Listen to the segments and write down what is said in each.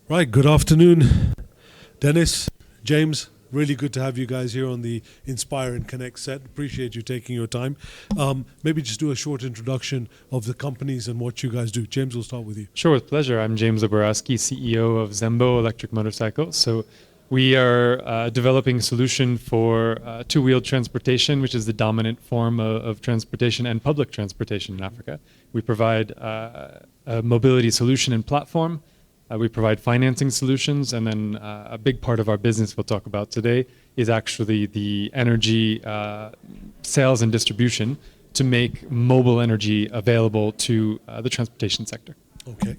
Right, good afternoon, Dennis, James. Really good to have you guys here on the Inspire and Connect set. Appreciate you taking your time. Maybe just do a short introduction of the companies and what you guys do. James, we'll start with you. Sure, with pleasure. I'm James OBAROWSKI, CEO of Zembo electric motorcycles. So we are developing a solution for two-wheeled transportation, which is the dominant form of transportation and public transportation in Africa. We provide a mobility solution and platform. We provide financing solutions, and then a big part of our business we'll talk about today is actually the energy sales and distribution to make mobile energy available to the transportation sector. Okay.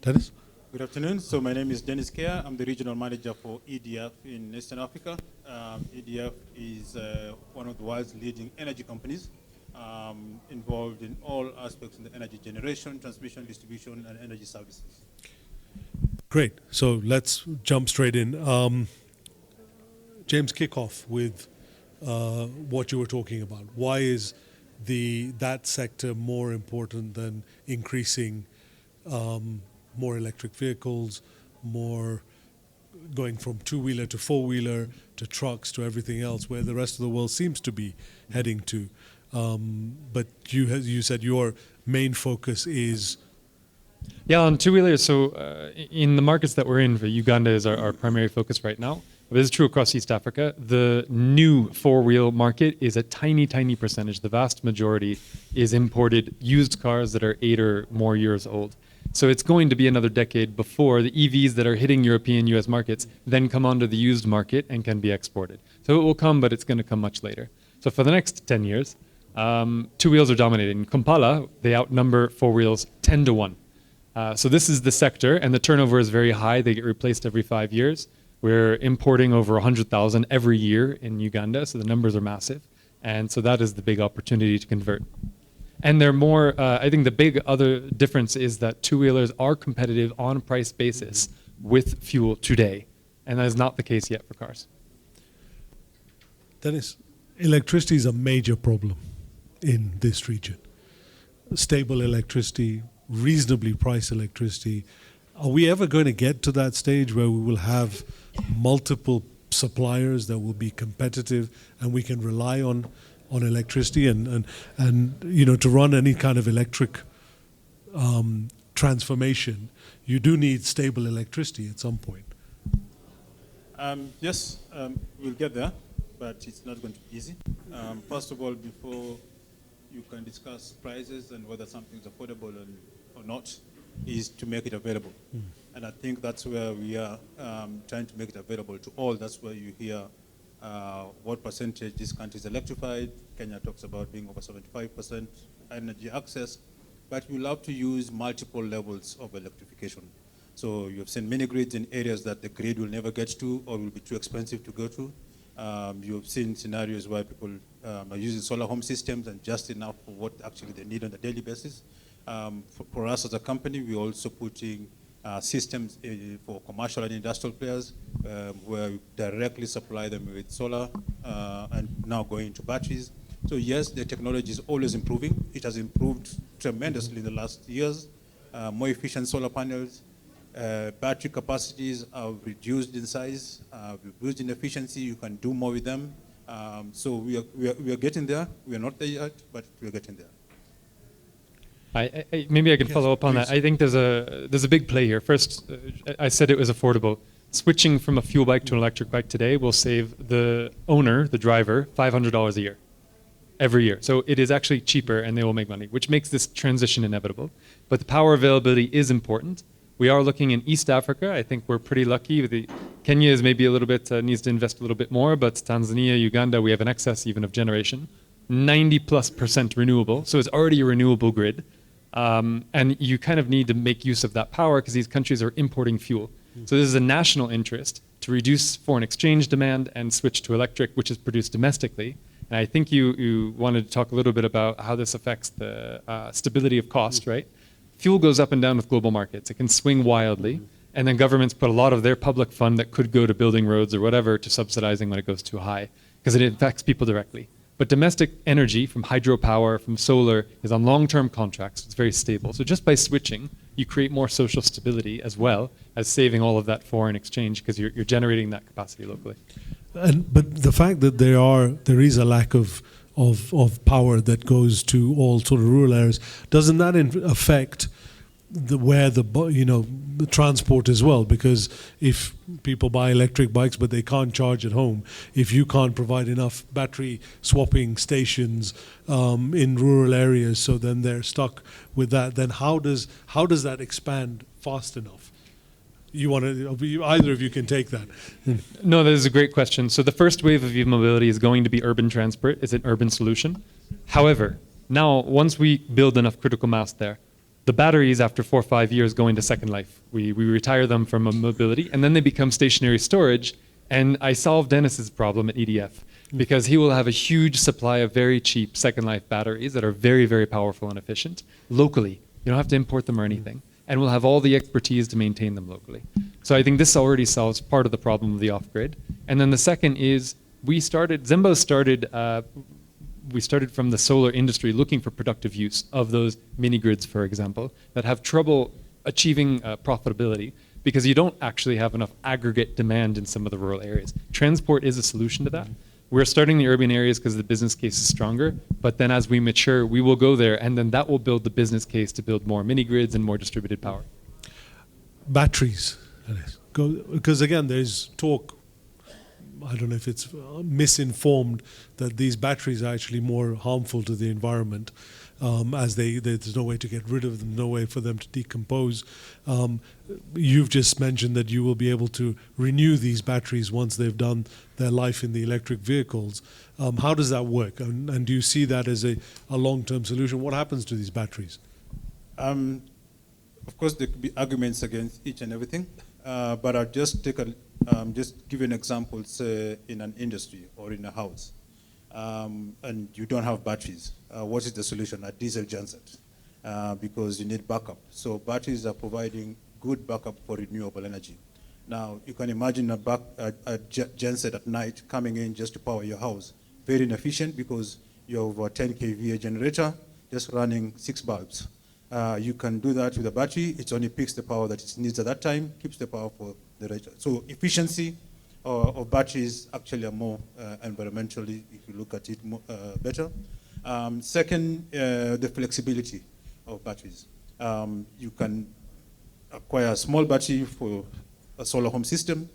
Dennis? Good afternoon. So my name is Dennis KEYA. I'm the regional manager for EDF in Eastern Africa. EDF is one of the world's leading energy companies involved in all aspects in the energy generation, transmission, distribution, and energy services. Great. So let's jump straight in. James, kick off with what you were talking about. Why is that sector more important than increasing more electric vehicles, more going from two-wheeler to four-wheeler to trucks to everything else, where the rest of the world seems to be heading to? But you said your main focus is... Yeah, on two-wheelers. So in the markets that we're in, Uganda is our primary focus right now. But this is true across East Africa. The new four-wheel market is a tiny, tiny percentage. The vast majority is imported used cars that are 8 or more years old. So it's going to be another decade before the EVs that are hitting European, US markets then come onto the used market and can be exported. So it will come, but it's going to come much later. So for the next 10 years, two wheels are dominating. In Kampala, they outnumber four wheels 10 to 1. So this is the sector, and the turnover is very high. They get replaced every 5 years. We're importing over 100,000 every year in Uganda, so the numbers are massive. And so that is the big opportunity to convert. And they're more, I think the big other difference is that two-wheelers are competitive on price basis with fuel today. And that is not the case yet for cars. Dennis, electricity is a major problem in this region. Stable electricity, reasonably priced electricity. Are we ever going to get to that stage where we will have multiple suppliers that will be competitive and we can rely on electricity and you know, to run any kind of electric transformation, you do need stable electricity at some point? Yes, we'll get there, but it's not going to be easy. First of all, before you can discuss prices and whether something's affordable or not, is to make it available. And I think that's where we are trying to make it available to all. That's where you hear what percentage this country is electrified. Kenya talks about being over 75% energy access, but we love to use multiple levels of electrification. So you've seen mini grids in areas that the grid will never get to or will be too expensive to go to. You've seen scenarios where people are using solar home systems and just enough for what actually they need on a daily basis. For us as a company, we're also putting systems for commercial and industrial players where we directly supply them with solar and now going into batteries. So yes, the technology is always improving. It has improved tremendously in the last years. More efficient solar panels, battery capacities have reduced in size, reduced in efficiency. You can do more with them. So we are getting there. We are not there yet, but we are getting there. Maybe I can follow up on that. I think there's a big play here. First, I said it was affordable. Switching from a fuel bike to an electric bike today will save the owner, the driver, $500 a year, every year. So it is actually cheaper and they will make money, which makes this transition inevitable. But the power availability is important. We are looking in East Africa. I think we're pretty lucky. Kenya is maybe a little bit, needs to invest a little bit more, but Tanzania, Uganda, we have an excess even of generation. 90+% renewable, so it's already a renewable grid. And you kind of need to make use of that power because these countries are importing fuel. So this is a national interest to reduce foreign exchange demand and switch to electric, which is produced domestically. And I think you wanted to talk a little bit about how this affects the stability of cost, right? Fuel goes up and down with global markets. It can swing wildly. And then governments put a lot of their public fund that could go to building roads or whatever to subsidizing when it goes too high because it affects people directly. But domestic energy from hydropower, from solar, is on long-term contracts. It's very stable. So just by switching, you create more social stability as well as saving all of that foreign exchange because you're generating that capacity locally. But the fact that there is a lack of power that goes to all sort of rural areas, doesn't that affect the transport as well? Because if people buy electric bikes but they can't charge at home, if you can't provide enough battery swapping stations in rural areas, so then they're stuck with that, then how does that expand fast enough? Either of you can take that. No, that is a great question. So the first wave of e-mobility is going to be urban transport. It's an urban solution. However, now once we build enough critical mass there, the batteries after 4 or 5 years go into second life. We retire them from mobility and then they become stationary storage. And I solved Dennis's problem at EDF because he will have a huge supply of very cheap second life batteries that are very, very powerful and efficient locally. You don't have to import them or anything. And we'll have all the expertise to maintain them locally. So I think this already solves part of the problem of the off-grid. And then the second is Zembo started from the solar industry looking for productive use of those mini grids, for example, that have trouble achieving profitability because you don't actually have enough aggregate demand in some of the rural areas. Transport is a solution to that. We're starting the urban areas because the business case is stronger, but then as we mature, we will go there, and then that will build the business case to build more mini grids and more distributed power. Batteries, because again, there's talk, I don't know if it's misinformed, that these batteries are actually more harmful to the environment, as there's no way to get rid of them, no way for them to decompose. You've just mentioned that you will be able to renew these batteries once they've done their life in the electric vehicles. How does that work? And do you see that as a long-term solution? What happens to these batteries? Of course, there could be arguments against each and everything, but I'll just just give you an example. Say in an industry or in a house, and you don't have batteries. What is the solution? A diesel genset, because you need backup. So batteries are providing good backup for renewable energy. Now, you can imagine a genset at night coming in just to power your house. Very inefficient because you have a 10 kVA generator just running 6 bulbs. You can do that with a battery. It only picks the power that it needs at that time, keeps the power for the rest. So efficiency of batteries actually are more environmentally, if you look at it, better. Second, the flexibility of batteries. You can acquire a small battery for a solar home system,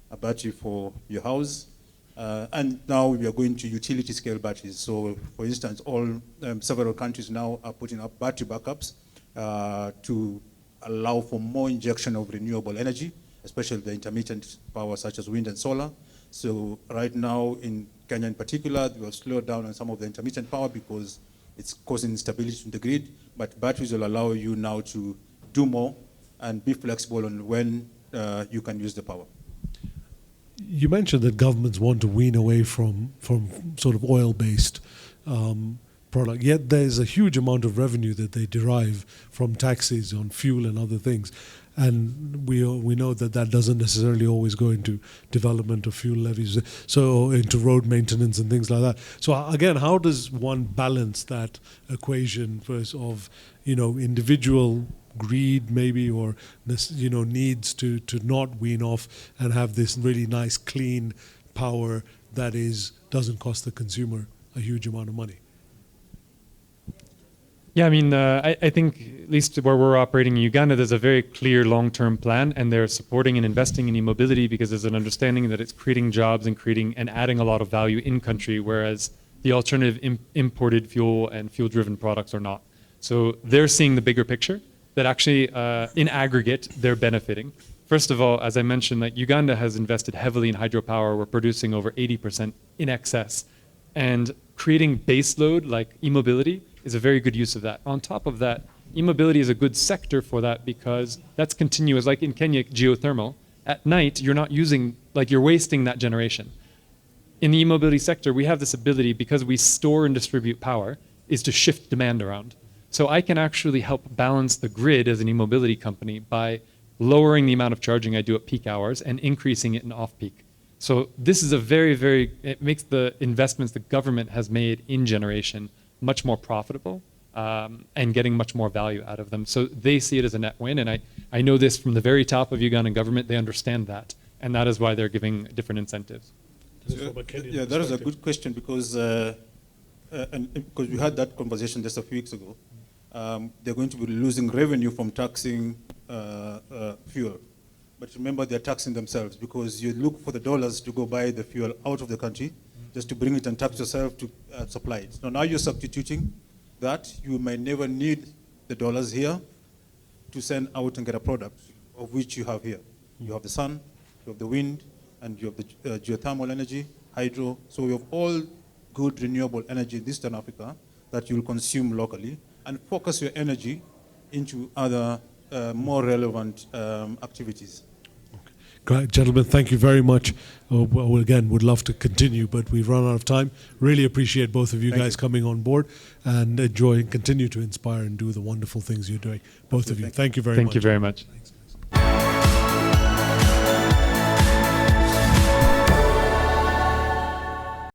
a battery for your house, and now we are going to utility scale batteries. So for instance, several countries now are putting up battery backups to allow for more injection of renewable energy, especially the intermittent power such as wind and solar. So right now in Kenya in particular, we have slowed down on some of the intermittent power because it's causing instability in the grid, but batteries will allow you now to do more and be flexible on when you can use the power. You mentioned that governments want to wean away from sort of oil-based product, yet there's a huge amount of revenue that they derive from taxes on fuel and other things. And we know that doesn't necessarily always go into development of fuel levies, so into road maintenance and things like that. So again, how does one balance that equation first of individual greed maybe, or this needs to not wean off and have this really nice clean power that doesn't cost the consumer a huge amount of money? Yeah, I mean, I think at least where we're operating in Uganda, there's a very clear long-term plan, and they're supporting and investing in e-mobility because there's an understanding that it's creating jobs and adding a lot of value in country, whereas the alternative imported fuel and fuel-driven products are not. So they're seeing the bigger picture that actually, in aggregate, they're benefiting. First of all, as I mentioned, like Uganda has invested heavily in hydropower. We're producing over 80% in excess, and creating baseload like e-mobility is a very good use of that. On top of that, e-mobility is a good sector for that because that's continuous. Like in Kenya, geothermal, at night you're not using, you're wasting that generation. In the e-mobility sector, we have this ability, because we store and distribute power, is to shift demand around. So I can actually help balance the grid as an e-mobility company by lowering the amount of charging I do at peak hours and increasing it in off-peak. So this is it makes the investments the government has made in generation much more profitable and getting much more value out of them. So they see it as a net win, and I know this from the very top of Ugandan government. They understand that, and that is why they're giving different incentives. Yeah, that is a good question because because we had that conversation just a few weeks ago. They're going to be losing revenue from taxing fuel. But remember, they're taxing themselves because you look for the dollars to go buy the fuel out of the country just to bring it and tax yourself to supply it. Now you're substituting that. You may never need the dollars here to send out and get a product of which you have here. You have the sun, you have the wind, and you have the geothermal energy, hydro. So we have all good renewable energy in Eastern Africa that you will consume locally and focus your energy into other more relevant activities. Great, gentlemen, thank you very much. Well, again, would love to continue, but we've run out of time. Really appreciate both of you guys coming on board and continue to inspire and do the wonderful things you're doing. Both of you. Thank you very much. Thank you very much. Thanks.